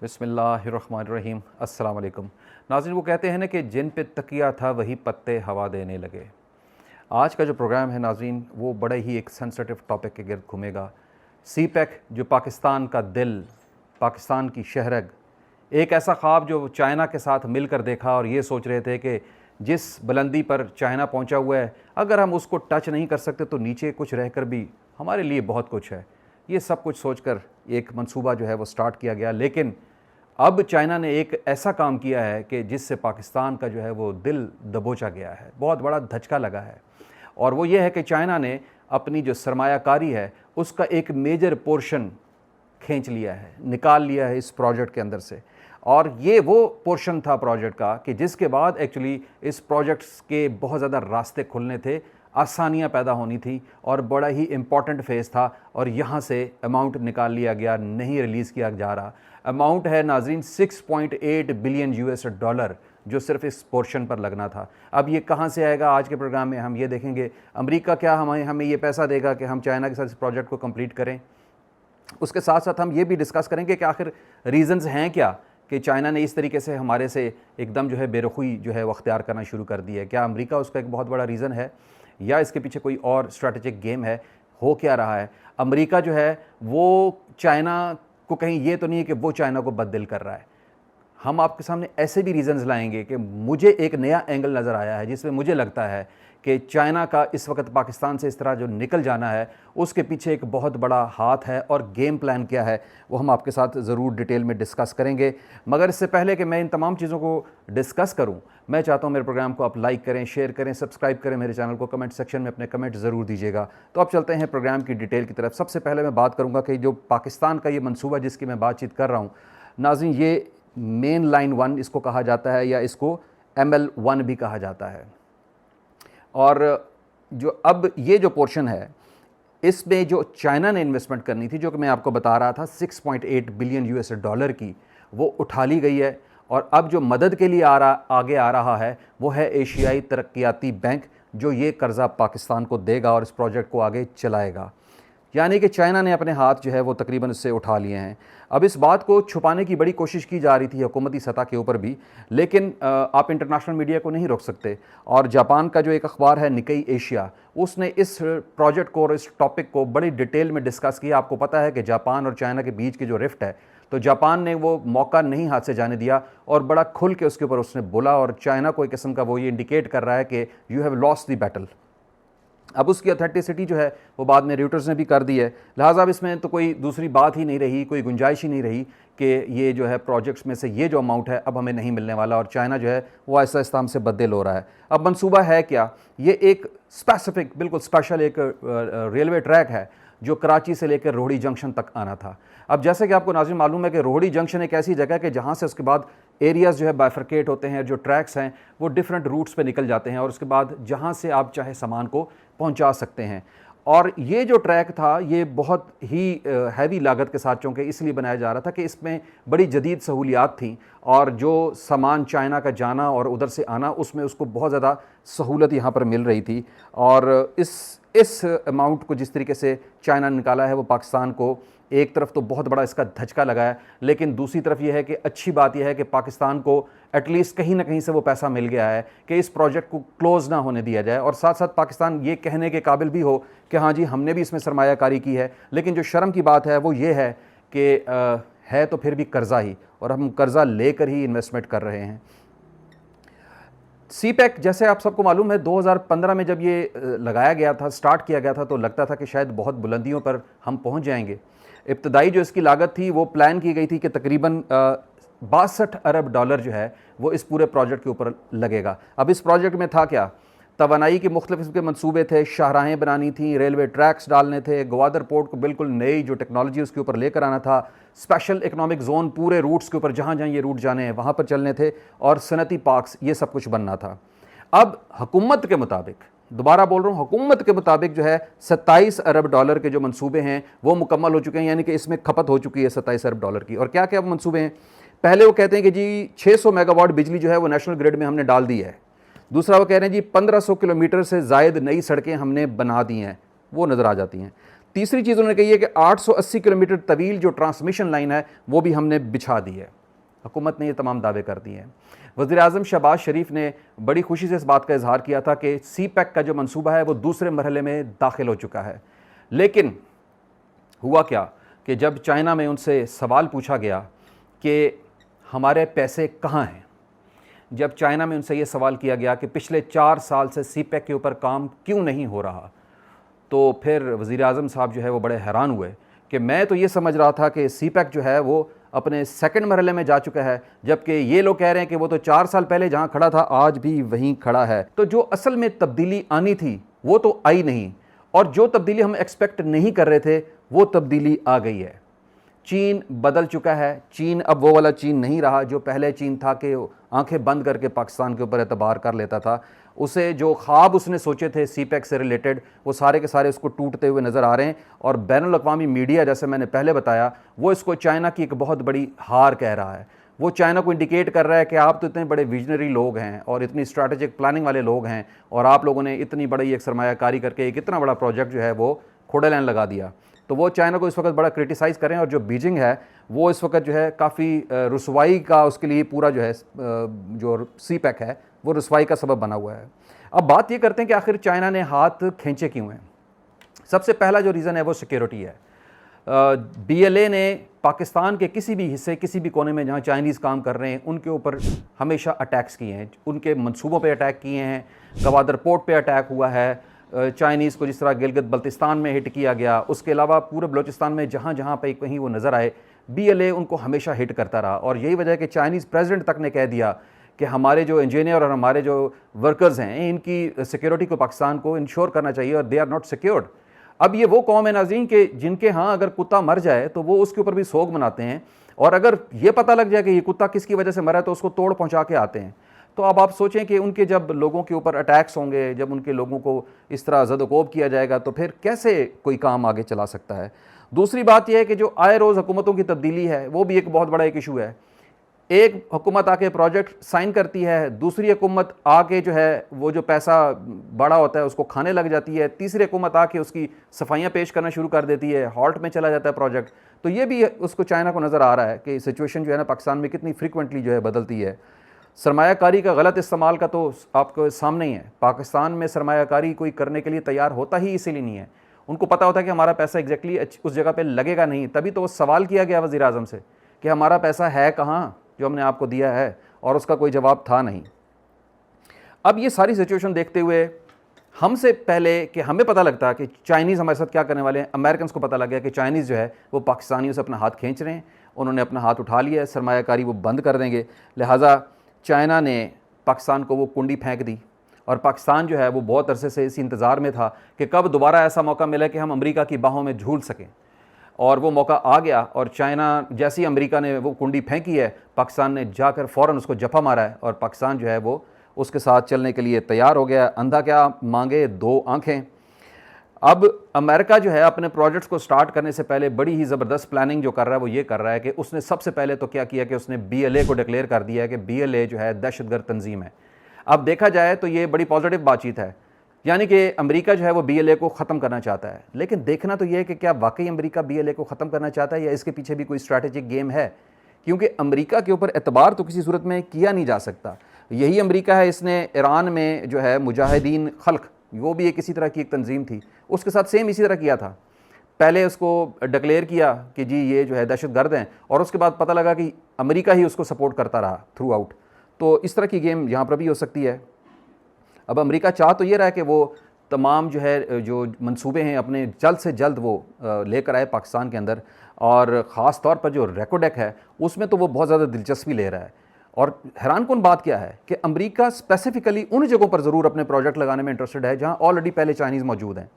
बिस्मिल्लाहिर्रहमानिर्रहीम। अस्सलाम वालेकुम नाज़रीन। वो कहते हैं ना कि जिन पे तकिया था वही पत्ते हवा देने लगे। आज का जो प्रोग्राम है नाज़रीन, वो बड़े ही एक सेंसिटिव टॉपिक के गिर्द घूमेगा। सी पैक, जो पाकिस्तान का दिल, पाकिस्तान की शहरग, एक ऐसा ख्वाब जो चाइना के साथ मिलकर देखा और ये सोच रहे थे कि जिस बुलंदी पर चाइना पहुंचा हुआ है, अगर हम उसको टच नहीं कर सकते तो नीचे कुछ रहकर भी हमारे लिए बहुत कुछ है। ये सब कुछ सोचकर एक मंसूबा जो है वो स्टार्ट किया गया। लेकिन अब चाइना ने एक ऐसा काम किया है कि जिससे पाकिस्तान का जो है वो दिल दबोचा गया है, बहुत बड़ा धचका लगा है। और वो ये है कि चाइना ने अपनी जो सरमायाकारी है उसका एक मेजर पोर्शन खींच लिया है, निकाल लिया है इस प्रोजेक्ट के अंदर से। और ये वो पोर्शन था प्रोजेक्ट का कि जिसके बाद एक्चुअली इस प्रोजेक्ट्स के बहुत ज़्यादा रास्ते खुलने थे, आसानियां पैदा होनी थी और बड़ा ही इम्पॉर्टेंट फेज़ था। और यहाँ से अमाउंट निकाल लिया गया, नहीं रिलीज़ किया जा रहा। अमाउंट है नाज़रीन 6.8 बिलियन यूएस डॉलर, जो सिर्फ इस पोर्शन पर लगना था। अब ये कहाँ से आएगा, आज के प्रोग्राम में हम ये देखेंगे। अमेरिका क्या हमें ये पैसा देगा कि हम चाइना के साथ इस प्रोजेक्ट को कंप्लीट करें। उसके साथ साथ हम ये भी डिस्कस करेंगे कि आखिर रीज़न्स हैं क्या कि चाइना ने इस तरीके से हमारे से एकदम जो है बेरुखी जो है वो अख्तियार करना शुरू कर दी है। क्या अमेरिका उसका एक बहुत बड़ा रीज़न है या इसके पीछे कोई और स्ट्रैटेजिक गेम है? हो क्या रहा है? अमेरिका जो है वो चाइना को कहीं ये तो नहीं है कि वो चाइना को बददिल कर रहा है। हम आपके सामने ऐसे भी रीज़न्स लाएंगे कि मुझे एक नया एंगल नज़र आया है जिसमें मुझे लगता है कि चाइना का इस वक्त पाकिस्तान से इस तरह जो निकल जाना है उसके पीछे एक बहुत बड़ा हाथ है। और गेम प्लान क्या है वो हम आपके साथ ज़रूर डिटेल में डिस्कस करेंगे। मगर इससे पहले कि मैं इन तमाम चीज़ों को डिस्कस करूं, मैं चाहता हूं मेरे प्रोग्राम को आप लाइक करें, शेयर करें, सब्सक्राइब करें मेरे चैनल को, कमेंट सेक्शन में अपने कमेंट ज़रूर दीजिएगा। तो अब चलते हैं प्रोग्राम की डिटेल की तरफ। सबसे पहले मैं बात करूँगा कि जो पाकिस्तान का ये मनसूबा जिसकी मैं बातचीत कर रहा हूँ नाज़रीन, ये मेन लाइन 1 इसको कहा जाता है या इसको ML1 भी कहा जाता है। और जो अब ये जो पोर्शन है इसमें जो चाइना ने इन्वेस्टमेंट करनी थी, जो कि मैं आपको बता रहा था 6.8 बिलियन यूएस डॉलर की, वो उठा ली गई है। और अब जो मदद के लिए आगे आ रहा है वो है एशियाई तरक्याती बैंक, जो ये कर्ज़ा पाकिस्तान को देगा और इस प्रोजेक्ट को आगे चलाएगा। यानी कि चाइना ने अपने हाथ जो है वो तकरीबन उससे उठा लिए हैं। अब इस बात को छुपाने की बड़ी कोशिश की जा रही थी हुकूमती सतह के ऊपर भी, लेकिन आप इंटरनेशनल मीडिया को नहीं रोक सकते। और जापान का जो एक अखबार है निकई एशिया, उसने इस प्रोजेक्ट को और इस टॉपिक को बड़ी डिटेल में डिस्कस किया। आपको पता है कि जापान और चाइना के बीच की जो रिफ्ट है, तो जापान ने वो मौका नहीं हाथ से जाने दिया और बड़ा खुल के उसके ऊपर उसने बोला। और चाइना को एक किस्म का वो ये इंडिकेट कर रहा है कि you have lost the battle. अब उसकी ऑथेंटिसिटी जो है वो बाद में रॉयटर्स ने भी कर दी है। लिहाजा अब इसमें तो कोई दूसरी बात ही नहीं रही, कोई गुंजाइश ही नहीं रही कि ये जो है प्रोजेक्ट्स में से ये जो अमाउंट है अब हमें नहीं मिलने वाला। और चाइना जो है वो ऐसा आहिस्ता हमसे बददिल हो रहा है। अब मंसूबा है क्या? ये एक स्पेसिफिक, बिल्कुल स्पेशल एक रेलवे ट्रैक है जो कराची से लेकर रोहड़ी जंक्शन तक आना था। अब जैसे कि आपको नाज़रीन मालूम है कि रोहड़ी जंक्शन एक ऐसी जगह है कि जहाँ से उसके बाद एरियाज़ जो है बाइफरकेट होते हैं, जो ट्रैक्स हैं वो डिफरेंट रूट्स पे निकल जाते हैं और उसके बाद जहाँ से आप चाहे सामान को पहुँचा सकते हैं। और ये जो ट्रैक था ये बहुत ही हैवी लागत के साथ चूँकि इसलिए बनाया जा रहा था कि इसमें बड़ी जदीद सहूलियात थी और जो सामान चाइना का जाना और उधर से आना उसमें उसको बहुत ज़्यादा सहूलत यहाँ पर मिल रही थी। और इस अमाउंट को जिस तरीके से चाइना ने निकाला है वो पाकिस्तान को एक तरफ तो बहुत बड़ा इसका धचका लगा है, लेकिन दूसरी तरफ यह है कि अच्छी बात यह है कि पाकिस्तान को एटलीस्ट कहीं ना कहीं से वो पैसा मिल गया है कि इस प्रोजेक्ट को क्लोज़ ना होने दिया जाए। और साथ साथ पाकिस्तान ये कहने के काबिल भी हो कि हाँ जी हमने भी इसमें सरमायाकारी की है। लेकिन जो शर्म की बात है वो ये है कि है तो फिर भी कर्ज़ा ही, और हम कर्ज़ा लेकर ही इन्वेस्टमेंट कर रहे हैं। सी पैक जैसे आप सबको मालूम है 2015 में जब ये लगाया गया था, स्टार्ट किया गया था, तो लगता था कि शायद बहुत बुलंदियों पर हम पहुंच जाएंगे। इब्तदाई जो इसकी लागत थी वो प्लान की गई थी कि तकरीबन 62 अरब डॉलर जो है वो इस पूरे प्रोजेक्ट के ऊपर लगेगा। अब इस प्रोजेक्ट में था क्या? तवानाई के मुख्तलिफ किस्म के मनसूबे थे, शाहराहें बनानी थी, रेलवे ट्रैक्स डालने थे, ग्वादर पोर्ट को बिल्कुल नई जो टेक्नोलॉजी उसके ऊपर लेकर आना था, स्पेशल इकनॉमिक जोन पूरे रूट्स के ऊपर जहाँ जहाँ ये रूट जाने हैं वहाँ पर चलने थे, और सनती पार्क्स, ये सब कुछ बनना था। अब हुकूमत के मुताबिक, दोबारा बोल रहा हूँ, हुकूमत के मुताबिक जो है 27 अरब डॉलर के जो मंसूबे हैं वो मुकम्मल हो चुके हैं, यानी कि इसमें खपत हो चुकी है 27 अरब डॉलर की। और क्या क्या मंसूबे हैं? पहले वो कहते हैं कि जी 600 मेगावाट बिजली जो है वो नेशनल ग्रिड में हमने डाल दी है। दूसरा वो कह रहे हैं जी 1500 किलोमीटर से ज़ायद नई सड़कें हमने बना दी हैं, वो नज़र आ जाती हैं। तीसरी चीज़ उन्होंने कही है कि 880 किलोमीटर तवील जो ट्रांसमिशन लाइन है वो भी हमने बिछा दी है। हुकूमत ने ये तमाम दावे कर दिए हैं। वज़ीर-ए-आज़म शहबाज शरीफ ने बड़ी खुशी से इस बात का इजहार किया था कि सी पैक का जो मंसूबा है वो दूसरे मरहले में दाखिल हो चुका है। लेकिन हुआ क्या कि जब चाइना में उनसे सवाल पूछा गया कि हमारे पैसे कहाँ हैं, जब चाइना में उनसे ये सवाल किया गया कि पिछले 4 साल से सी पैक के ऊपर काम क्यों नहीं हो रहा, तो फिर वज़ीर-ए-आज़म साहब जो है वो बड़े हैरान हुए कि मैं तो ये समझ रहा था कि सी पैक जो है वो अपने सेकंड मरहले में जा चुका है, जबकि ये लोग कह रहे हैं कि वो तो 4 साल पहले जहाँ खड़ा था आज भी वहीं खड़ा है। तो जो असल में तब्दीली आनी थी वो तो आई नहीं, और जो तब्दीली हम एक्सपेक्ट नहीं कर रहे थे वो तब्दीली आ गई है। चीन बदल चुका है। चीन अब वो वाला चीन नहीं रहा जो पहले चीन था कि आंखें बंद करके पाकिस्तान के ऊपर एतबार कर लेता था। उसे जो ख्वाब उसने सोचे थे सी पैक से रिलेटेड वो सारे के सारे उसको टूटते हुए नज़र आ रहे हैं। और बैनुल अक़वामी मीडिया, जैसे मैंने पहले बताया, वो इसको चाइना की एक बहुत बड़ी हार कह रहा है। वो चाइना को इंडिकेट कर रहा है कि आप तो इतने बड़े विजनरी लोग हैं और इतनी स्ट्रैटेजिक प्लानिंग वाले लोग हैं, और आप लोगों ने इतनी बड़ी एक सरमायाकारी करके एक इतना बड़ा प्रोजेक्ट जो है वो खोड़े लाइन लगा दिया। तो वो चाइना को इस वक्त बड़ा क्रिटिसाइज़ करें, और जो बीजिंग है वो इस वक्त जो है काफ़ी रुसवाई का उसके लिए पूरा जो है जो सी पैक है वो रुसवाई का सबब बना हुआ है। अब बात ये करते हैं कि आखिर चाइना ने हाथ खींचे क्यों हैं। सबसे पहला जो रीज़न है वो सिक्योरिटी है। BLA ने पाकिस्तान के किसी भी हिस्से, किसी भी कोने में जहाँ चाइनीज़ काम कर रहे हैं उनके ऊपर हमेशा अटैक्स किए हैं, उनके मंसूबों पे अटैक किए हैं। गवादर पोर्ट पे अटैक हुआ है, चाइनीज़ को जिस तरह गिलगित बल्तिस्तान में हिट किया गया, उसके अलावा पूरे बलोचिस्तान में जहाँ जहाँ पे कहीं वो नज़र आए BLA उनको हमेशा हिट करता रहा। और यही वजह है कि चाइनीज़ प्रेसिडेंट तक ने कह दिया कि हमारे जो इंजीनियर और हमारे जो वर्कर्स हैं इनकी सिक्योरिटी को पाकिस्तान को इंश्योर करना चाहिए, और दे आर नॉट सिक्योर्ड। अब ये वो कौम है नाज़रीन के जिनके यहाँ अगर कुत्ता मर जाए तो वो उसके ऊपर भी सोग मनाते हैं, और अगर ये पता लग जाए कि ये कुत्ता किसकी वजह से मरा है तो उसको तोड़ पहुँचा के आते हैं। तो अब आप सोचें कि उनके जब लोगों के ऊपर अटैक्स होंगे, जब उनके लोगों को इस तरह ज़द-ओ-कोब किया जाएगा, तो फिर कैसे कोई काम आगे चला सकता है। दूसरी बात यह है कि जो आए रोज़ हुकूमतों की तब्दीली है वो भी एक बहुत बड़ा एक इशू है। एक हुकूमत आके प्रोजेक्ट साइन करती है, दूसरी हुकूमत आके जो है वो जो पैसा बड़ा होता है उसको खाने लग जाती है, तीसरी हुकूमत आके उसकी सफाइयाँ पेश करना शुरू कर देती है, हॉल्ट में चला जाता है प्रोजेक्ट। तो ये भी उसको चाइना को नज़र आ रहा है कि सिचुएशन जो है ना पाकिस्तान में कितनी फ्रीक्वेंटली जो है बदलती है। सरमायाकारी का गलत इस्तेमाल का तो आपको सामने ही है। पाकिस्तान में सरमायाकारी कोई करने के लिए तैयार होता ही इसीलिए नहीं है, उनको पता होता है कि हमारा पैसा एग्जैक्टली उस जगह पे लगेगा नहीं। तभी तो वो सवाल किया गया वज़ीर आज़म से कि हमारा पैसा है कहाँ जो हमने आपको दिया है, और उसका कोई जवाब था नहीं। अब ये सारी सिचुएशन देखते हुए हमसे पहले कि हमें पता लगता कि चाइनीज़ हमारे साथ क्या करने वाले हैं, अमेरिकन को पता लग गया कि चाइनीज़ जो है वो पाकिस्तानियों से अपना हाथ खींच रहे हैं, उन्होंने अपना हाथ उठा लिया है, सरमायाकारी वो बंद कर देंगे। लिहाजा चाइना ने पाकिस्तान को वो कुंडी फेंक दी, और पाकिस्तान जो है वो बहुत अरसे से इस इंतज़ार में था कि कब दोबारा ऐसा मौका मिले कि हम अमेरिका की बाहों में झूल सकें, और वो मौका आ गया। और चाइना जैसे ही अमेरिका ने वो कुंडी फेंकी है, पाकिस्तान ने जाकर फ़ौरन उसको जफा मारा है, और पाकिस्तान जो है वो उसके साथ चलने के लिए तैयार हो गया। अंधा क्या मांगे दो आंखें। अब अमेरिका जो है अपने प्रोजेक्ट्स को स्टार्ट करने से पहले बड़ी ही ज़बरदस्त प्लानिंग जो कर रहा है वो ये कर रहा है कि उसने सबसे पहले तो क्या किया कि उसने BLA को डिक्लेयर कर दिया है कि BLA जो है दहशतगर्द तंजीम है। अब देखा जाए तो ये बड़ी पॉजिटिव बातचीत है, यानी कि अमेरिका जो है वो BLA को ख़त्म करना चाहता है। लेकिन देखना तो ये है कि क्या वाकई अमेरिका BLA को ख़त्म करना चाहता है या इसके पीछे भी कोई स्ट्रैटेजिक गेम है, क्योंकि अमेरिका के ऊपर एतबार तो किसी सूरत में किया नहीं जा सकता। यही अमेरिका है, इसने ईरान में जो है मुजाहिदीन खल्क, वो भी एक इसी तरह की एक तंजीम थी, उसके साथ सेम इसी तरह किया था। पहले उसको डिक्लेयर किया कि जी ये जो है दहशतगर्द हैं, और उसके बाद पता लगा कि अमेरिका ही उसको सपोर्ट करता रहा थ्रू आउट। तो इस तरह की गेम यहाँ पर भी हो सकती है। अब अमेरिका चाह तो ये रहा है कि वो तमाम जो है जो मंसूबे हैं अपने जल्द से जल्द वो लेकर आए पाकिस्तान के अंदर, और ख़ास तौर पर जो रेकोडेक है उसमें तो वो बहुत ज़्यादा दिलचस्पी ले रहा है। और हैरानकुन बात क्या है कि अमेरिका स्पेसिफिकली उन जगहों पर ज़रूर अपने प्रोजेक्ट लगाने में इंटरेस्टेड है जहाँ ऑलरेडी पहले चाइनीज़ मौजूद हैं।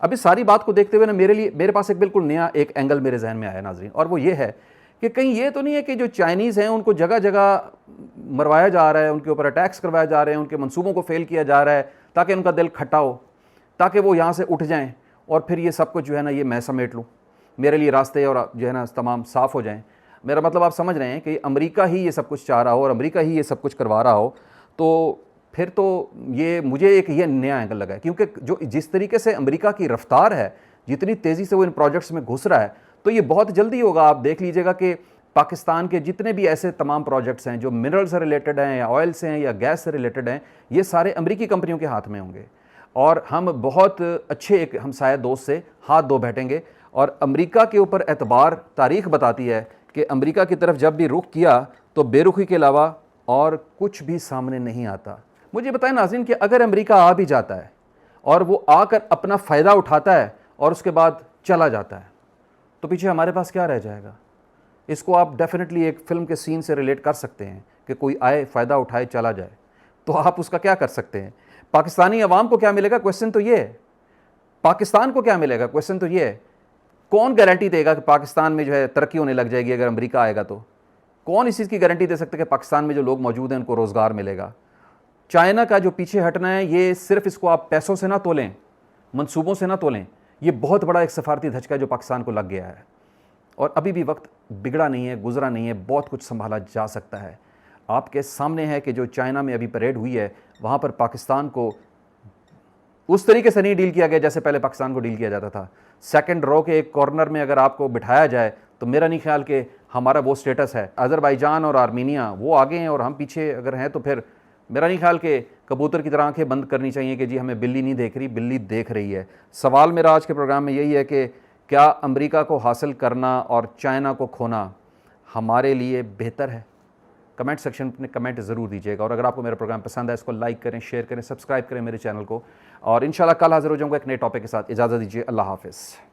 अब इस सारी बात को देखते हुए ना मेरे पास एक बिल्कुल नया एक एंगल मेरे जहन में आया नाज़रीन, और वो ये है कि कहीं ये तो नहीं है कि जो चाइनीज़ हैं उनको जगह जगह मरवाया जा रहा है, उनके ऊपर अटैक्स करवाया जा रहे हैं, उनके मंसूबों को फेल किया जा रहा है ताकि उनका दिल खट्टा हो, ताकि वो यहाँ से उठ जाएँ और फिर ये सब कुछ जो है ना ये मैं समेट लूँ, मेरे लिए रास्ते और जो है ना तमाम साफ़ हो जाएँ। मेरा मतलब आप समझ रहे हैं कि अमेरिका ही ये सब कुछ चाह रहा हो और अमेरिका ही ये सब कुछ करवा रहा हो, तो फिर तो ये मुझे एक ये नया एंगल लगा है। क्योंकि जो जिस तरीके से अमेरिका की रफ्तार है, जितनी तेज़ी से वो इन प्रोजेक्ट्स में घुस रहा है, तो ये बहुत जल्दी होगा। आप देख लीजिएगा कि पाकिस्तान के जितने भी ऐसे तमाम प्रोजेक्ट्स हैं जो मिनरल से रिलेटेड हैं या ऑयल से हैं या गैस से रिलेटेड हैं, ये सारे अमेरिकी कंपनियों के हाथ में होंगे और हम बहुत अच्छे एक हमसाया दोस्त से हाथ धो बैठेंगे। और अमेरिका के ऊपर एतबार तारीख बताती है कि अमेरिका की तरफ जब भी रुख किया तो बेरुखी के अलावा और कुछ भी सामने नहीं आता। मुझे बताएं नाज़रीन कि अगर अमेरिका आ भी जाता है और वो आकर अपना फ़ायदा उठाता है और उसके बाद चला जाता है, तो पीछे हमारे पास क्या रह जाएगा? इसको आप डेफिनेटली एक फ़िल्म के सीन से रिलेट कर सकते हैं कि कोई आए, फ़ायदा उठाए, चला जाए, तो आप उसका क्या कर सकते हैं? पाकिस्तानी अवाम को क्या मिलेगा? क्वेश्चन तो ये है। पाकिस्तान को क्या मिलेगा? क्वेश्चन तो ये है। कौन गारंटी देगा कि पाकिस्तान में जो है तरक्की होने लग जाएगी अगर अमेरिका आएगा? तो कौन इस चीज़ की गारंटी दे सकता है कि पाकिस्तान में जो लोग मौजूद हैं उनको रोज़गार मिलेगा? चाइना का जो पीछे हटना है, ये सिर्फ इसको आप पैसों से ना तोलें, मंसूबों से ना तोलें। ये बहुत बड़ा एक सफारती धचका जो पाकिस्तान को लग गया है और अभी भी वक्त बिगड़ा नहीं है, गुजरा नहीं है, बहुत कुछ संभाला जा सकता है। आपके सामने है कि जो चाइना में अभी परेड हुई है, वहाँ पर पाकिस्तान को उस तरीके से नहीं डील किया गया जैसे पहले पाकिस्तान को डील किया जाता था। सेकंड रो के एक कॉर्नर में अगर आपको बिठाया जाए तो मेरा नहीं ख्याल कि हमारा वो स्टेटस है। अज़रबैजान और आर्मीनिया वो आगे हैं और हम पीछे अगर हैं, तो फिर मेरा नहीं ख्याल कि कबूतर की तरह आंखें बंद करनी चाहिए कि जी हमें बिल्ली नहीं देख रही, बिल्ली देख रही है। सवाल मेरा आज के प्रोग्राम में यही है कि क्या अमेरिका को हासिल करना और चाइना को खोना हमारे लिए बेहतर है? कमेंट सेक्शन में कमेंट ज़रूर दीजिएगा। और अगर आपको मेरा प्रोग्राम पसंद है, इसको लाइक करें, शेयर करें, सब्सक्राइब करें मेरे चैनल को। और इंशाल्लाह कल हाजिर हो जाऊँगा एक नए टॉपिक के साथ। इजाज़त दीजिए, अल्लाह हाफ़िज़।